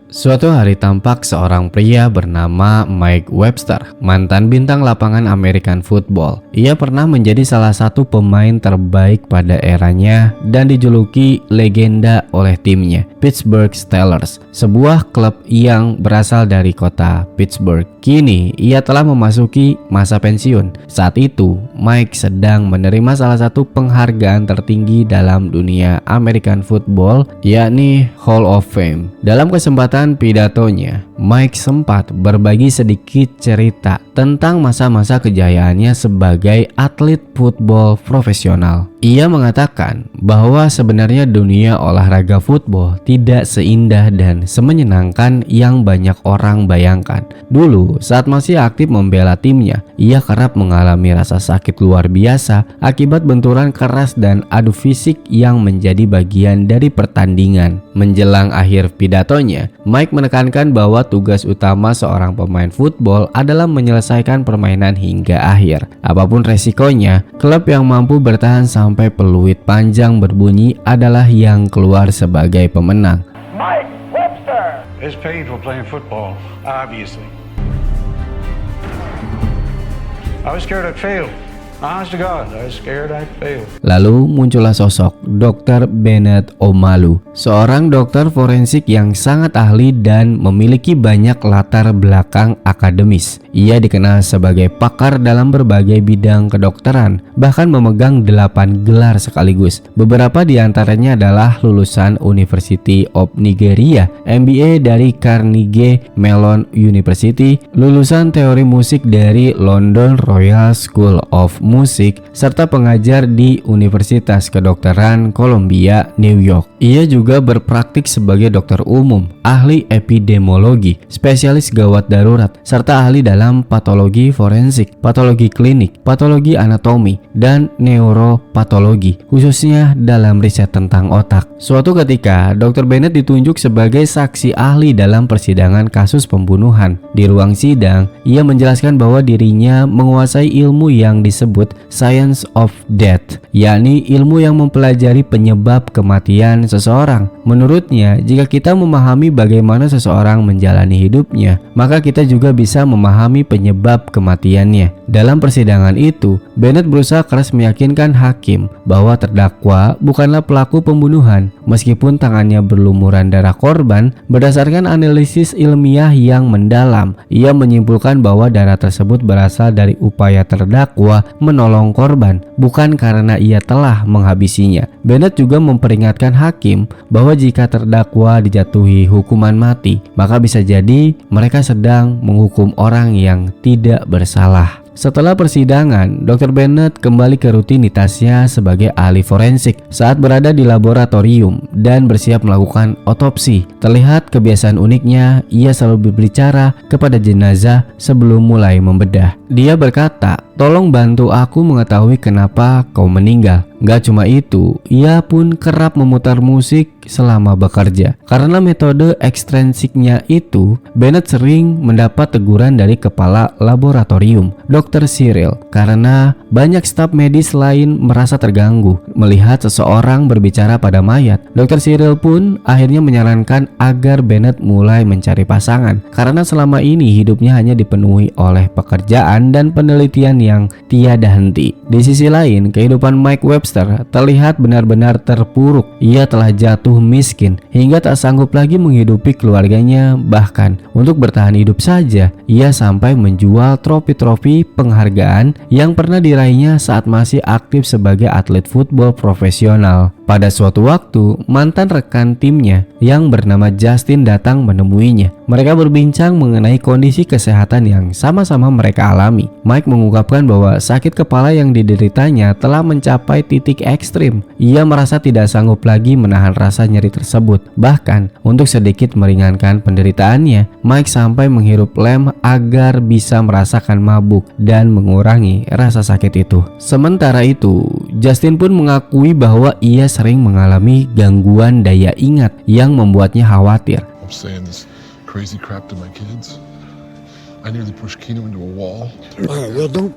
Suatu hari tampak seorang pria bernama Mike Webster, mantan bintang lapangan American football. Ia pernah menjadi salah satu pemain terbaik pada eranya dan dijuluki legenda oleh timnya, Pittsburgh Steelers, sebuah klub yang berasal dari kota Pittsburgh. Kini, ia telah memasuki masa pensiun. Saat itu, Mike sedang menerima salah satu penghargaan tertinggi dalam dunia American football, yakni Hall of Fame. Dalam kesempatan pidatonya, Mike sempat berbagi sedikit cerita tentang masa-masa kejayaannya sebagai atlet football profesional. Ia mengatakan bahwa sebenarnya dunia olahraga football tidak seindah dan semenyenangkan yang banyak orang bayangkan. Dulu, saat masih aktif membela timnya, ia kerap mengalami rasa sakit luar biasa akibat benturan keras dan adu fisik yang menjadi bagian dari pertandingan. Menjelang akhir pidatonya, Mike menekankan bahwa tugas utama seorang pemain football adalah menyelesaikan permainan hingga akhir. Apapun resikonya, klub yang mampu bertahan sampai peluit panjang berbunyi adalah yang keluar sebagai pemenang. Mike Webster. It's painful playing football, obviously. I was scared I'd fail. Honest to God, I was scared I'd fail. Lalu muncullah sosok Dr. Bennett Omalu, seorang dokter forensik yang sangat ahli dan memiliki banyak latar belakang akademis. Ia dikenal sebagai pakar dalam berbagai bidang kedokteran, bahkan memegang 8 gelar sekaligus. Beberapa di antaranya adalah lulusan University of Nigeria, MBA dari Carnegie Mellon University, lulusan teori musik dari London Royal School of Musik, serta pengajar di Universitas Kedokteran Columbia, New York. Ia juga berpraktik sebagai dokter umum, ahli epidemiologi, spesialis gawat darurat, serta ahli dalam patologi forensik, patologi klinik, patologi anatomi, dan neuropatologi, khususnya dalam riset tentang otak. Suatu ketika, Dr. Bennett ditunjuk sebagai saksi ahli dalam persidangan kasus pembunuhan. Di ruang sidang, ia menjelaskan bahwa dirinya menguasai ilmu yang disebut Science of Death, yakni ilmu yang mempelajari penyebab kematian seseorang. Menurutnya, jika kita memahami bagaimana seseorang menjalani hidupnya, maka kita juga bisa memahami penyebab kematiannya. Dalam persidangan itu, Bennett berusaha keras meyakinkan hakim bahwa terdakwa bukanlah pelaku pembunuhan, meskipun tangannya berlumuran darah korban. Berdasarkan analisis ilmiah yang mendalam, ia menyimpulkan bahwa darah tersebut berasal dari upaya terdakwa menolong korban, bukan karena ia telah menghabisinya. Bennett juga memperingatkan hakim bahwa jika terdakwa dijatuhi hukuman mati, maka bisa jadi mereka sedang menghukum orang yang tidak bersalah. Setelah persidangan, Dr. Bennett kembali ke rutinitasnya sebagai ahli forensik saat berada di laboratorium dan bersiap melakukan otopsi. Terlihat kebiasaan uniknya, ia selalu berbicara kepada jenazah sebelum mulai membedah. Dia berkata, "Tolong bantu aku mengetahui kenapa kau meninggal." Gak cuma itu, ia pun kerap memutar musik selama bekerja. Karena metode ekstrinsiknya itu, Bennett sering mendapat teguran dari kepala laboratorium, Dr. Cyril, karena banyak staf medis lain merasa terganggu melihat seseorang berbicara pada mayat. Dr. Cyril pun akhirnya menyarankan agar Bennett mulai mencari pasangan, karena selama ini hidupnya hanya dipenuhi oleh pekerjaan dan penelitian yang tiada henti. Di sisi lain, kehidupan Mike Webster terlihat benar-benar terpuruk. Ia telah jatuh miskin hingga tak sanggup lagi menghidupi keluarganya. Bahkan untuk bertahan hidup saja, ia sampai menjual trofi-trofi penghargaan yang pernah diraihnya saat masih aktif sebagai atlet football profesional. Pada suatu waktu, mantan rekan timnya yang bernama Justin datang menemuinya. Mereka berbincang mengenai kondisi kesehatan yang sama-sama mereka alami. Mike mengungkapkan bahwa sakit kepala yang dideritanya telah mencapai titik ekstrim. Ia merasa tidak sanggup lagi menahan rasa nyeri tersebut. Bahkan, untuk sedikit meringankan penderitaannya, Mike sampai menghirup lem agar bisa merasakan mabuk dan mengurangi rasa sakit itu. Sementara itu, Justin pun mengakui bahwa ia sering mengalami gangguan daya ingat yang membuatnya khawatir. I'm saying this crazy crap to my kids. I nearly pushed Kino into a wall. All right, well, don't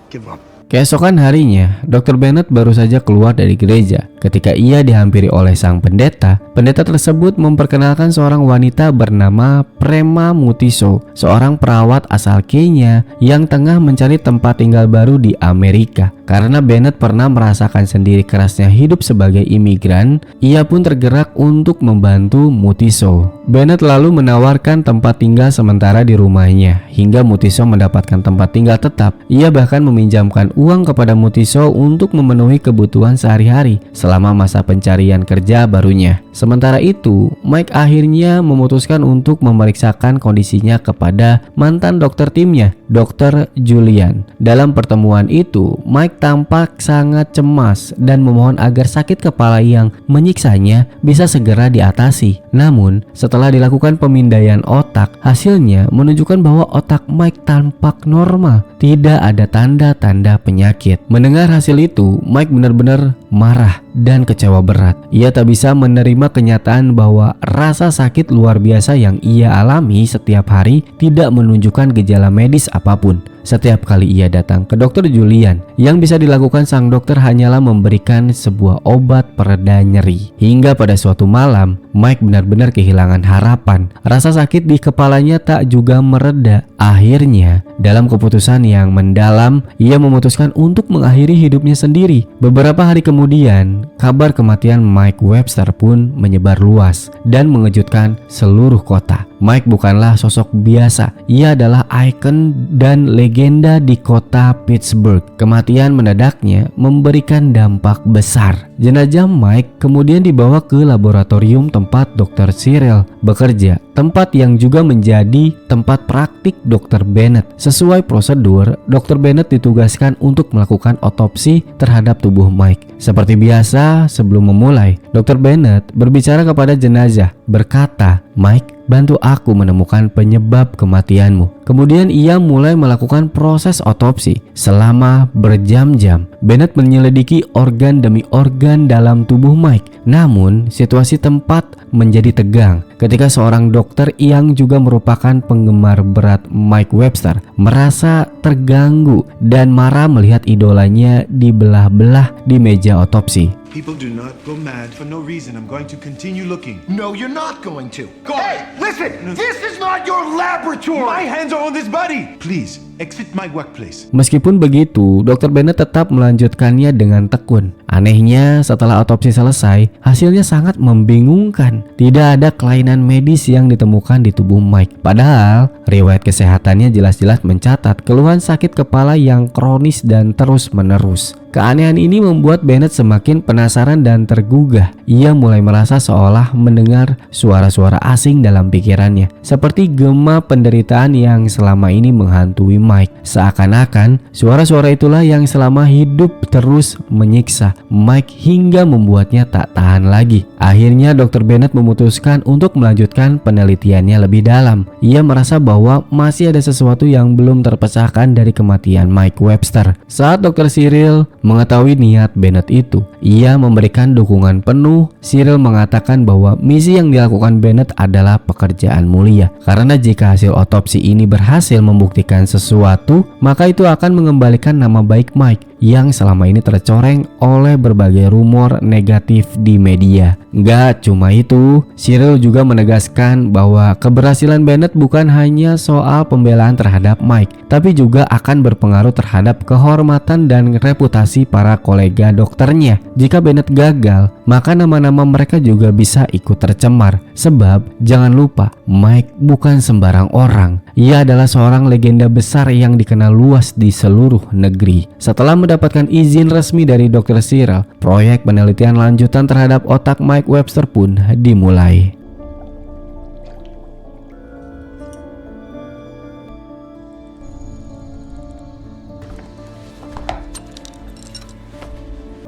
give up. Keesokan harinya, Dr. Bennett baru saja keluar dari gereja. Ketika ia dihampiri oleh sang pendeta, pendeta tersebut memperkenalkan seorang wanita bernama Prema Mutiso, seorang perawat asal Kenya yang tengah mencari tempat tinggal baru di Amerika. Karena Bennett pernah merasakan sendiri kerasnya hidup sebagai imigran, ia pun tergerak untuk membantu Mutiso. Bennett lalu menawarkan tempat tinggal sementara di rumahnya, hingga Mutiso mendapatkan tempat tinggal tetap. Ia bahkan meminjamkan uang kepada Mutiso untuk memenuhi kebutuhan sehari-hari selama masa pencarian kerja barunya. Sementara itu, Mike akhirnya memutuskan untuk memeriksakan kondisinya kepada mantan dokter timnya, Dr. Julian. Dalam pertemuan itu, Mike tampak sangat cemas dan memohon agar sakit kepala yang menyiksanya bisa segera diatasi. Namun, setelah dilakukan pemindaian otak, hasilnya menunjukkan bahwa otak Mike tampak normal, tidak ada tanda-tanda penyakit. Mendengar hasil itu, Mike benar-benar marah dan kecewa berat. Ia tak bisa menerima kenyataan bahwa rasa sakit luar biasa yang ia alami setiap hari tidak menunjukkan gejala medis apapun. Setiap kali ia datang ke Dr. Julian, yang bisa dilakukan sang dokter hanyalah memberikan sebuah obat pereda nyeri. Hingga pada suatu malam, Mike benar-benar kehilangan harapan. Rasa sakit di kepalanya tak juga mereda. Akhirnya, dalam keputusan yang mendalam, ia memutuskan untuk mengakhiri hidupnya sendiri. Beberapa hari kemudian, kabar kematian Mike Webster pun menyebar luas dan mengejutkan seluruh kota. Mike bukanlah sosok biasa, ia adalah ikon dan legenda di kota Pittsburgh. Kematian mendadaknya memberikan dampak besar. Jenazah Mike kemudian dibawa ke laboratorium tempat Dr. Cyril bekerja, tempat yang juga menjadi tempat praktik Dr. Bennett. Sesuai prosedur, Dr. Bennett ditugaskan untuk melakukan otopsi terhadap tubuh Mike. Seperti biasa, sebelum memulai, Dr. Bennett berbicara kepada jenazah, berkata, "Mike, bantu aku menemukan penyebab kematianmu." Kemudian ia mulai melakukan proses otopsi selama berjam-jam. Bennett menyelidiki organ demi organ dalam tubuh Mike. Namun, situasi tempat menjadi tegang ketika seorang dokter yang juga merupakan penggemar berat Mike Webster merasa terganggu dan marah melihat idolanya dibelah-belah di meja otopsi. People do not go mad for no reason. I'm going to continue looking. No, you're not going to. Hey, listen! This is not your laboratory! My hands are on this body! Please, exit my workplace. Meskipun begitu, Dr. Bennett tetap melanjutkannya dengan tekun. Anehnya, setelah otopsi selesai, hasilnya sangat membingungkan. Tidak ada kelainan medis yang ditemukan di tubuh Mike. Padahal, riwayat kesehatannya jelas-jelas mencatat keluhan sakit kepala yang kronis dan terus-menerus. Keanehan ini membuat Bennett semakin penasaran dan tergugah. Ia mulai merasa seolah mendengar suara-suara asing dalam pikirannya, seperti gema penderitaan yang selama ini menghantui Mike. Seakan-akan suara-suara itulah yang selama hidup terus menyiksa Mike hingga membuatnya tak tahan lagi. Akhirnya Dr. Bennett memutuskan untuk melanjutkan penelitiannya lebih dalam. Ia merasa bahwa masih ada sesuatu yang belum terpecahkan dari kematian Mike Webster. Saat Dr. Cyril mengetahui niat Bennett itu, ia memberikan dukungan penuh. Cyril mengatakan bahwa misi yang dilakukan Bennett adalah pekerjaan mulia, karena jika hasil otopsi ini berhasil membuktikan sesuatu, maka itu akan mengembalikan nama baik Mike yang selama ini tercoreng oleh berbagai rumor negatif di media. Gak cuma itu, Cyril juga menegaskan bahwa keberhasilan Bennett bukan hanya soal pembelaan terhadap Mike, tapi juga akan berpengaruh terhadap kehormatan dan reputasi para kolega dokternya. Jika Bennett gagal, maka nama-nama mereka juga bisa ikut tercemar. Sebab, jangan lupa, Mike bukan sembarang orang. Ia adalah seorang legenda besar yang dikenal luas di seluruh negeri. Setelah mendapatkan izin resmi dari Dr. Cyril, proyek penelitian lanjutan terhadap otak Mike Webster pun dimulai.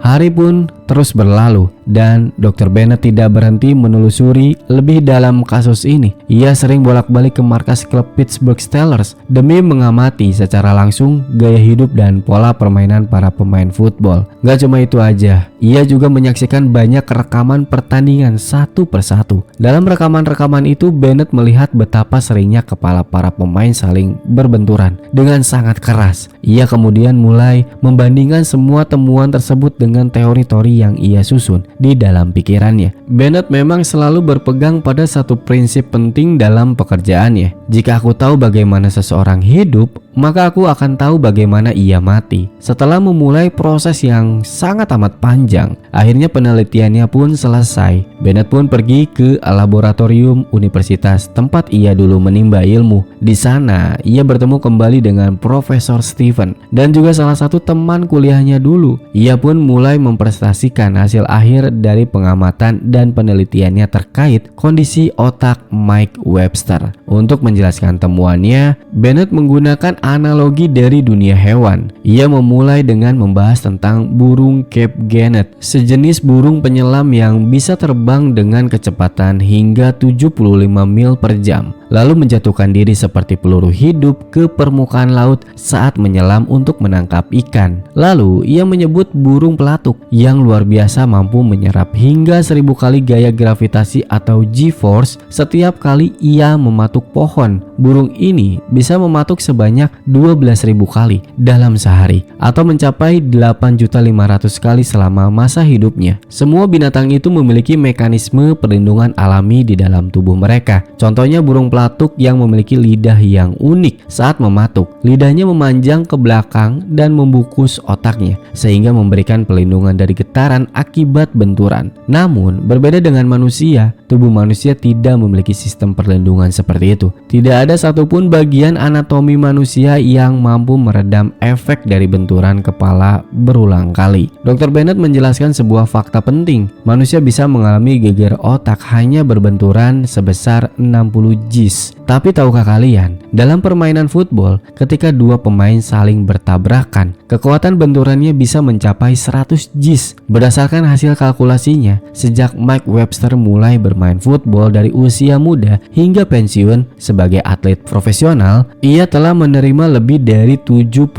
Hari pun terus berlalu. Dan Dr. Bennett tidak berhenti menelusuri lebih dalam kasus ini. Ia sering bolak-balik ke markas klub Pittsburgh Steelers demi mengamati secara langsung gaya hidup dan pola permainan para pemain football. Gak cuma itu aja, ia juga menyaksikan banyak rekaman pertandingan satu persatu. Dalam rekaman-rekaman itu, Bennett melihat betapa seringnya kepala para pemain saling berbenturan dengan sangat keras. Ia kemudian mulai membandingkan semua temuan tersebut dengan teori-teori yang ia susun di dalam pikirannya. Bennett memang selalu berpegang pada satu prinsip penting dalam pekerjaannya. Jika aku tahu bagaimana seseorang hidup, maka aku akan tahu bagaimana ia mati. Setelah memulai proses yang sangat amat panjang, akhirnya penelitiannya pun selesai. Bennett pun pergi ke laboratorium universitas tempat ia dulu menimba ilmu. Di sana, ia bertemu kembali dengan Profesor Stephen dan juga salah satu teman kuliahnya dulu. Ia pun mulai mempresentasikan hasil akhir dari pengamatan dan penelitiannya terkait kondisi otak Mike Webster. Untuk menjelaskan temuannya, Bennett menggunakan analogi dari dunia hewan. Ia memulai dengan membahas tentang burung Cape Gannet, sejenis burung penyelam yang bisa terbang dengan kecepatan hingga 75 mil per jam, lalu menjatuhkan diri seperti peluru hidup ke permukaan laut saat menyelam untuk menangkap ikan. Lalu ia menyebut burung pelatuk yang luar biasa mampu menyerap hingga 1000 kali gaya gravitasi atau G-force setiap kali ia mematuk pohon. Burung ini bisa mematuk sebanyak 12.000 kali dalam sehari atau mencapai 8.500.000 kali selama masa hidupnya. Semua binatang itu memiliki mekanisme perlindungan alami di dalam tubuh mereka. Contohnya burung pelatuk yang memiliki lidah yang unik saat mematuk. Lidahnya memanjang ke belakang dan membungkus otaknya sehingga memberikan pelindungan dari getaran akibat benturan. Namun berbeda dengan manusia, tubuh manusia tidak memiliki sistem perlindungan seperti itu. Tidak ada satupun bagian anatomi manusia yang mampu meredam efek dari benturan kepala berulang kali. Dr. Bennett menjelaskan sebuah fakta penting. Manusia bisa mengalami geger otak hanya berbenturan sebesar 60 Gs. Tapi tahukah kalian, dalam permainan football, ketika dua pemain saling bertabrakan, kekuatan benturannya bisa mencapai 100 Gs. Berdasarkan hasil kalkulasinya, sejak Mike Webster mulai bermain football dari usia muda hingga pensiun sebagai atlet profesional, ia telah menerima lebih dari 70.000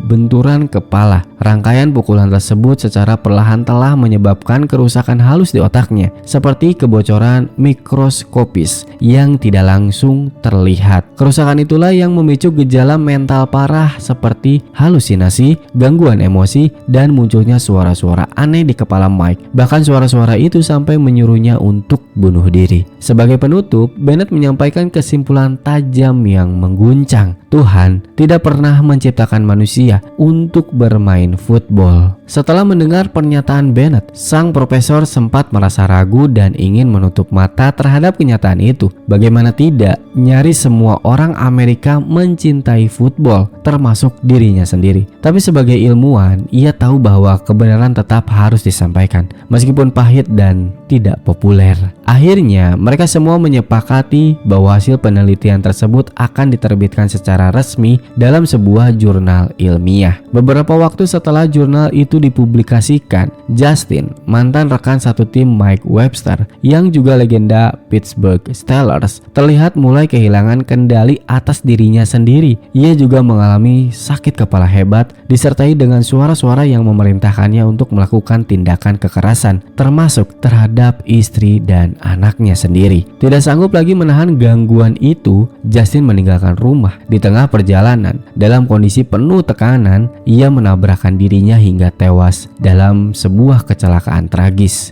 benturan kepala. Rangkaian pukulan tersebut secara perlahan telah menyebabkan kerusakan halus di otaknya, seperti kebocoran mikroskopis yang tidak langsung terlihat. Kerusakan itulah yang memicu gejala mental parah seperti halusinasi, gangguan emosi, dan munculnya suara-suara aneh di kepala Mike. Bahkan suara-suara itu sampai menyuruhnya untuk bunuh diri. Sebagai penutup, Bennett menyampaikan kesimpulan tajam yang mengguncang. Tuhan tidak pernah menciptakan manusia untuk bermain football. Setelah mendengar pernyataan Bennett, sang profesor sempat merasa ragu dan ingin menutup mata terhadap kenyataan itu. Bagaimana tidak, nyaris semua orang Amerika mencintai football, termasuk dirinya sendiri. Tapi sebagai ilmuwan, ia tahu bahwa kebenaran tetap harus disampaikan, meskipun pahit dan tidak populer. Akhirnya, mereka semua menyepakati bahwa hasil penelitian tersebut akan diterbitkan secara resmi dalam sebuah jurnal ilmiah. Beberapa waktu setelah jurnal itu dipublikasikan, Justin, mantan rekan satu tim Mike Webster yang juga legenda Pittsburgh Steelers, terlihat mulai kehilangan kendali atas dirinya sendiri. Ia juga mengalami sakit kepala hebat disertai dengan suara-suara yang memerintahkannya untuk melakukan tindakan kekerasan, termasuk terhadap istri dan anaknya sendiri. Tidak sanggup lagi menahan gangguan itu, Justin meninggalkan rumah. Di tengah perjalanan, dalam kondisi penuh tekanan, ia menabrakkan dirinya hingga tewas dalam sebuah kecelakaan tragis.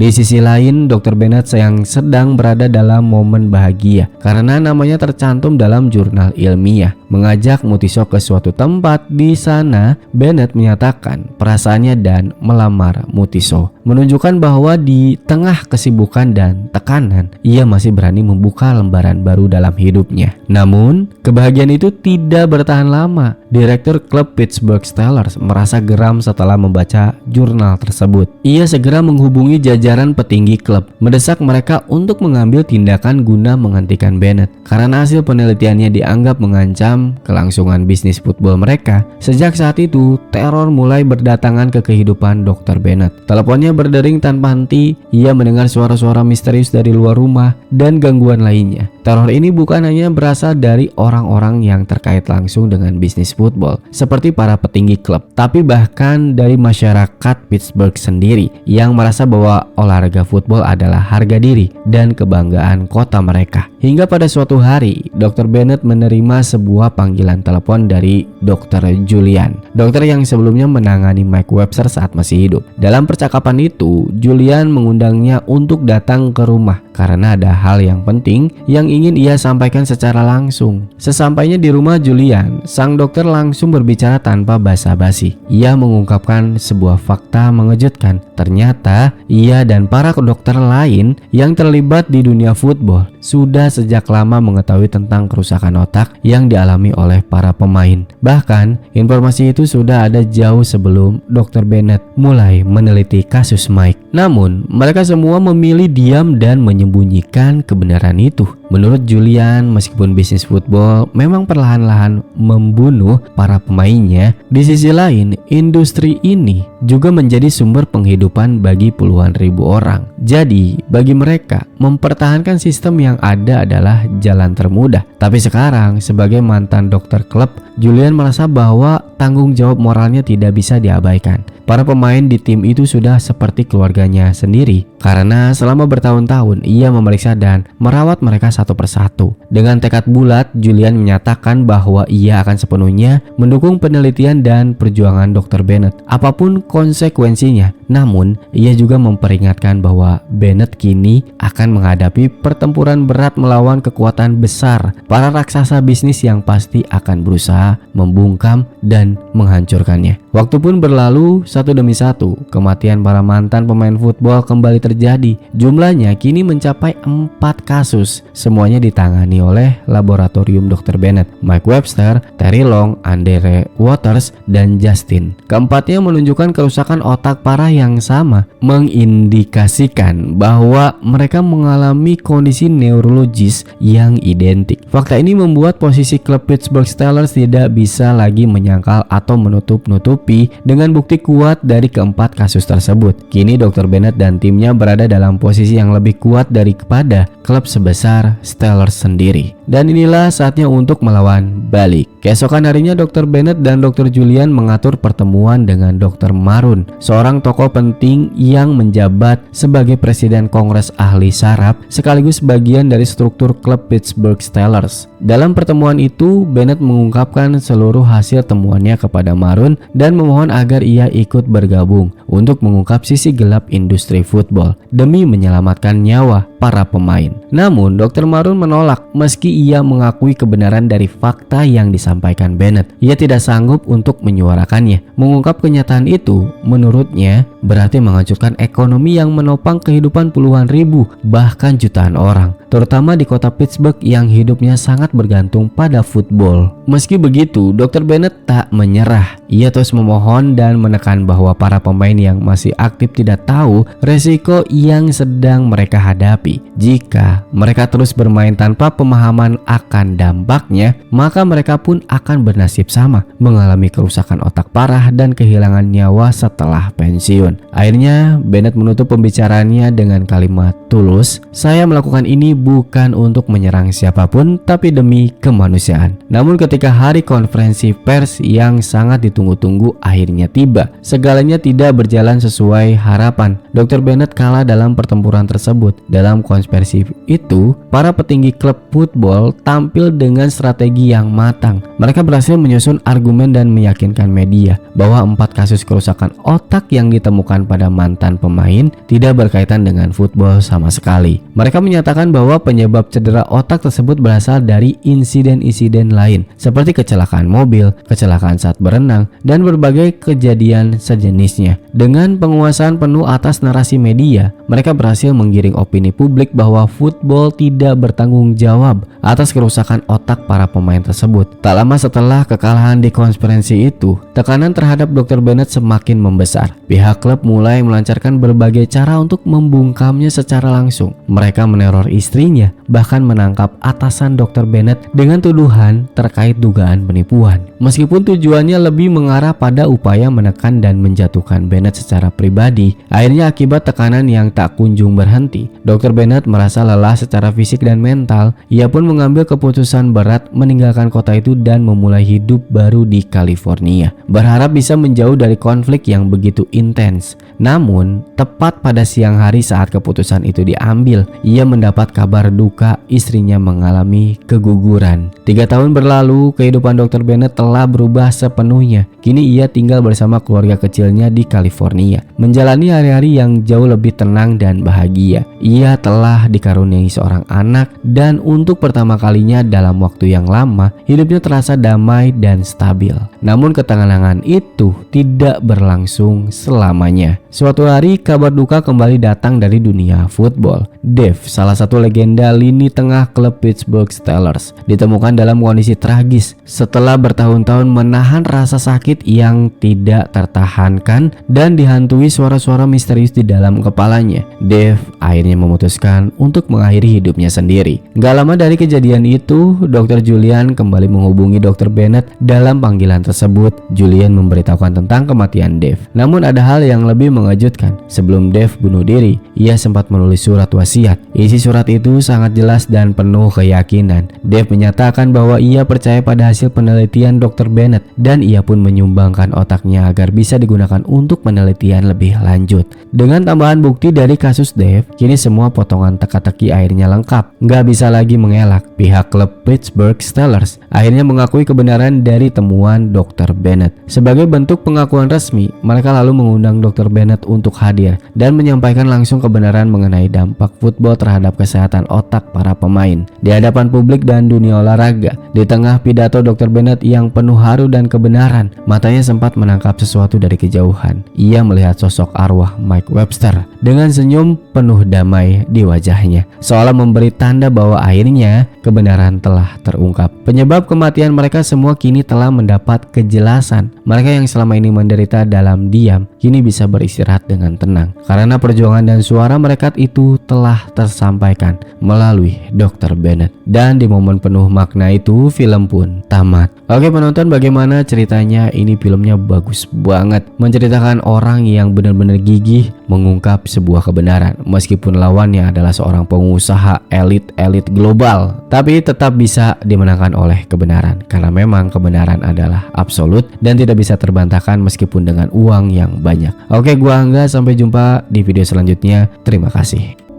Di sisi lain, Dr. Bennett yang sedang berada dalam momen bahagia karena namanya tercantum dalam jurnal ilmiah. Mengajak Mutiso ke suatu tempat. Di sana, Bennett menyatakan perasaannya dan melamar Mutiso, menunjukkan bahwa di tengah kesibukan dan tekanan, ia masih berani membuka lembaran baru dalam hidupnya. Namun, kebahagiaan itu tidak bertahan lama. Direktur klub Pittsburgh Steelers merasa geram setelah membaca jurnal tersebut. Ia segera menghubungi jajaran jajaran petinggi klub mendesak mereka untuk mengambil tindakan guna menghentikan Bennett karena hasil penelitiannya dianggap mengancam kelangsungan bisnis football mereka. Sejak saat itu, teror mulai berdatangan ke kehidupan Dr. Bennett. Teleponnya berdering tanpa henti, ia mendengar suara-suara misterius dari luar rumah dan gangguan lainnya. Teror ini bukan hanya berasal dari orang-orang yang terkait langsung dengan bisnis football, seperti para petinggi klub, tapi bahkan dari masyarakat Pittsburgh sendiri yang merasa bahwa olahraga football adalah harga diri dan kebanggaan kota mereka. Hingga pada suatu hari, Dr. Bennett menerima sebuah panggilan telepon dari Dr. Julian, dokter yang sebelumnya menangani Mike Webster saat masih hidup. Dalam percakapan itu, Julian mengundangnya untuk datang ke rumah karena ada hal yang penting yang ingin ia sampaikan secara langsung. Sesampainya di rumah Julian, sang dokter langsung berbicara tanpa basa-basi. Ia mengungkapkan sebuah fakta mengejutkan. Ternyata ia dan para dokter lain yang terlibat di dunia football sudah sejak lama mengetahui tentang kerusakan otak yang dialami oleh para pemain. Bahkan informasi itu sudah ada jauh sebelum Dr. Bennett mulai meneliti kasus Mike. Namun mereka semua memilih diam dan menyembunyikan kebenaran itu. Menurut Julian, meskipun bisnis football memang perlahan-lahan membunuh para pemainnya, di sisi lain industri ini juga menjadi sumber penghidupan bagi puluhan ribu orang. Jadi bagi mereka, mempertahankan sistem yang ada adalah jalan termudah. Tapi sekarang sebagai mantan dokter klub, Julian merasa bahwa tanggung jawab moralnya tidak bisa diabaikan. Para pemain di tim itu sudah seperti keluarganya sendiri karena selama bertahun-tahun ia memeriksa dan merawat mereka satu persatu. Dengan tekad bulat, Julian menyatakan bahwa ia akan sepenuhnya mendukung penelitian dan perjuangan Dr. Bennett apapun konsekuensinya. Namun, ia juga memperingatkan bahwa Bennett kini akan menghadapi pertempuran berat melawan kekuatan besar, para raksasa bisnis yang pasti akan berusaha membungkam dan menghancurkannya. Waktu pun berlalu, satu demi satu, kematian para mantan pemain football kembali terjadi. Jumlahnya kini mencapai 4 kasus. Semuanya ditangani oleh laboratorium Dr. Bennett, Mike Webster, Terry Long, Andre Waters, dan Justin. Keempatnya menunjukkan kerusakan otak parah yang sama, mengindikasikan bahwa mereka mengalami kondisi neurologis yang identik. Fakta ini membuat posisi klub Pittsburgh Steelers tidak bisa lagi menyangkal atau menutup-nutupi dengan bukti kuat dari keempat kasus tersebut. Kini Dr. Bennett dan timnya berada dalam posisi yang lebih kuat daripada klub sebesar Steelers sendiri. Dan inilah saatnya untuk melawan balik. Keesokan harinya Dr. Bennett dan Dr. Julian mengatur pertemuan dengan Dr. Maroon, seorang tokoh penting yang menjabat sebagai Presiden Kongres Ahli Saraf sekaligus bagian dari struktur klub Pittsburgh Steelers. Dalam pertemuan itu, Bennett mengungkapkan seluruh hasil temuannya kepada Maroon dan memohon agar ia ikut bergabung untuk mengungkap sisi gelap industri football demi menyelamatkan nyawa para pemain. Namun, Dr. Maroon menolak meski ia mengakui kebenaran dari fakta yang disampaikan Bennett. Ia tidak sanggup untuk menyuarakannya. Mengungkap kenyataan itu, menurutnya, berarti menghancurkan ekonomi yang menopang kehidupan puluhan ribu, bahkan jutaan orang, terutama di kota Pittsburgh yang hidupnya sangat bergantung pada football. Meski begitu, Dr. Bennett tak menyerah. Ia terus memohon dan menekan bahwa para pemain yang masih aktif tidak tahu resiko yang sedang mereka hadapi. Jika mereka terus bermain tanpa pemahaman akan dampaknya, maka mereka pun akan bernasib sama, mengalami kerusakan otak parah dan kehilangan nyawa setelah pensiun. Akhirnya, Bennett menutup pembicaraannya dengan kalimat tulus, "Saya melakukan ini bukan untuk menyerang siapapun, tapi demi kemanusiaan." Namun ketika hari konferensi pers yang sangat ditunggu-tunggu akhirnya tiba, segalanya tidak berjalan sesuai harapan. Dr. Bennett kalah dalam pertempuran tersebut. Dalam konspirasi itu, para petinggi klub football tampil dengan strategi yang matang. Mereka berhasil menyusun argumen dan meyakinkan media bahwa 4 kasus kerusakan otak yang ditemukan pada mantan pemain tidak berkaitan dengan football sama sekali. Mereka menyatakan bahwa penyebab cedera otak tersebut berasal dari insiden-insiden lain seperti kecelakaan mobil, kecelakaan saat berenang, dan berbagai kejadian sejenisnya. Dengan penguasaan penuh atas narasi media, mereka berhasil menggiring opini publik bahwa football tidak bertanggung jawab atas kerusakan otak para pemain tersebut. Tak lama setelah kekalahan di konferensi itu, tekanan terhadap Dr. Bennett semakin membesar. Pihak klub klub mulai melancarkan berbagai cara untuk membungkamnya secara langsung. Mereka meneror istrinya, bahkan menangkap atasan Dr. Bennett dengan tuduhan terkait dugaan penipuan. Meskipun tujuannya lebih mengarah pada upaya menekan dan menjatuhkan Bennett secara pribadi, akhirnya akibat tekanan yang tak kunjung berhenti, Dr. Bennett merasa lelah secara fisik dan mental. Ia pun mengambil keputusan berat meninggalkan kota itu dan memulai hidup baru di California, berharap bisa menjauh dari konflik yang begitu intens. Namun, tepat pada siang hari saat keputusan itu diambil, ia mendapat kabar duka istrinya mengalami keguguran. 3 tahun berlalu, kehidupan Dr. Bennett telah berubah sepenuhnya. Kini ia tinggal bersama keluarga kecilnya di California, menjalani hari-hari yang jauh lebih tenang dan bahagia. Ia telah dikaruniai seorang anak dan untuk pertama kalinya dalam waktu yang lama, hidupnya terasa damai dan stabil. Namun ketenangan itu tidak berlangsung selamanya. Suatu hari kabar duka kembali datang dari dunia football. Dave, salah satu legenda lini tengah klub Pittsburgh Steelers, ditemukan dalam kondisi tragis setelah bertahun-tahun menahan rasa sakit yang tidak tertahankan dan dihantui suara-suara misterius di dalam kepalanya. Dave akhirnya memutuskan untuk mengakhiri hidupnya sendiri. Gak lama dari kejadian itu, Dr. Julian kembali menghubungi Dr. Bennett. Dalam panggilan tersebut, Julian memberitahukan tentang kematian Dave. Namun ada hal yang lebih mengejutkan. Sebelum Dave bunuh diri, ia sempat menulis surat wasiat. Isi surat itu sangat jelas dan penuh keyakinan. Dave menyatakan bahwa ia percaya pada hasil penelitian Dr. Bennett dan ia pun menyumbangkan otaknya agar bisa digunakan untuk penelitian lebih lanjut. Dengan tambahan bukti dari kasus Dave, kini semua potongan teka-teki akhirnya lengkap. Nggak bisa lagi mengelak. Pihak klub Pittsburgh Steelers akhirnya mengakui kebenaran dari temuan Dr. Bennett. Sebagai bentuk pengakuan resmi, mereka lalu mengundang Dr. Bennett untuk hadir dan menyampaikan langsung kebenaran mengenai dampak football terhadap kesehatan otak para pemain di hadapan publik dan dunia olahraga. Di tengah pidato Dr. Bennett yang penuh haru dan kebenaran, matanya sempat menangkap sesuatu dari kejauhan. Ia melihat sosok arwah Mike Webster dengan senyum penuh damai di wajahnya, seolah memberi tanda bahwa akhirnya kebenaran telah terungkap. Penyebab kematian mereka semua kini telah mendapat kejelasan. Mereka yang selama ini menderita dalam diam kini bisa beristirahat dengan tenang karena perjuangan dan suara mereka itu telah tersampaikan melalui Dr. Bennett. Dan di momen penuh makna itu, film pun tamat. Oke penonton, bagaimana ceritanya? Ini filmnya bagus banget, menceritakan orang yang benar-benar gigih mengungkap sebuah kebenaran meskipun lawannya adalah seorang pengusaha elit global, tapi tetap bisa dimenangkan oleh kebenaran karena memang kebenaran adalah absolut dan tidak bisa terbantahkan meskipun dengan uang yang banyak. Oke, gua Angga, sampai jumpa di video selanjutnya. Terima kasih.